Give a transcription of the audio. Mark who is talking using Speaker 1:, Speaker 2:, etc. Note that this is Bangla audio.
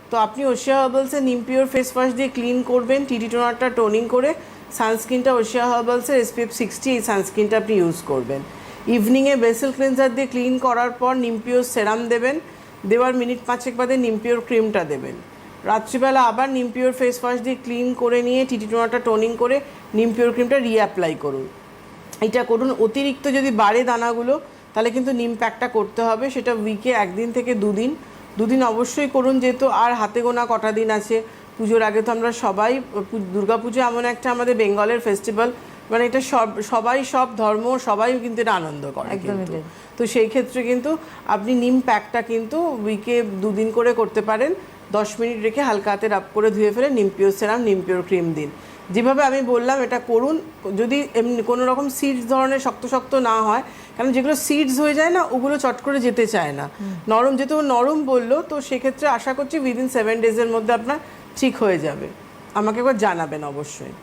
Speaker 1: তো আপনি ওশিয়া হার্বালসের নিম পিওর ফেস ওয়াশ দিয়ে ক্লিন করবেন, টিটি টোনারটা টোনিং করে, সানস্ক্রিনটা ওশিয়া হার্বালসের SPF 60 এই সানস্ক্রিনটা আপনি ইউজ করবেন। ইভিনিংয়ে বেসেল ক্লিনজার দিয়ে ক্লিন করার পর নিম পিওর সেরাম দেবেন, দেওয়ার মিনিট 5 বাদে নিম পিওর ক্রিমটা দেবেন। রাত্রিবেলা আবার নিম পিওর ফেস ওয়াশ দিয়ে ক্লিন করে নিয়ে টিটি টোনারটা টোনিং করে নিম পিওর ক্রিমটা রিঅ্যাপ্লাই করুন। এটা করুন। অতিরিক্ত যদি বাড়ে দানাগুলো তাহলে কিন্তু নিম প্যাকটা করতে হবে, সেটা উইকে 1 দিন থেকে 2 দিন, 2 দিন অবশ্যই করুন, যেহেতু আর হাতে গোনা কটা দিন আছে পুজোর আগে। তো আমরা সবাই দুর্গাপুজো এমন একটা আমাদের বেঙ্গলের ফেস্টিভ্যাল, মানে এটা সবাই সব ধর্ম সবাই কিন্তু এটা আনন্দ করে কিন্তু। তো সেই ক্ষেত্রে কিন্তু আপনি নিম প্যাকটা কিন্তু উইকে 2 দিন করে করতে পারেন। 10 মিনিট রেখে হালকা হাতে রাব করে ধুয়ে ফেলে নিম পিওর সেরাম, নিম পিওর ক্রিম দিন। যেভাবে আমি বললাম এটা করুন। যদি এমনি কোনো রকম সিডস ধরনের শক্ত শক্ত না হয়, কারণ যেগুলো সিডস হয়ে যায় না ওগুলো চট করে যেতে চায় না, নরম যেহেতু নরম বললো, তো সেক্ষেত্রে আশা করছি উইদিন 7 ডেজের মধ্যে আপনার ঠিক হয়ে যাবে। আমাকে একবার জানাবেন অবশ্যই।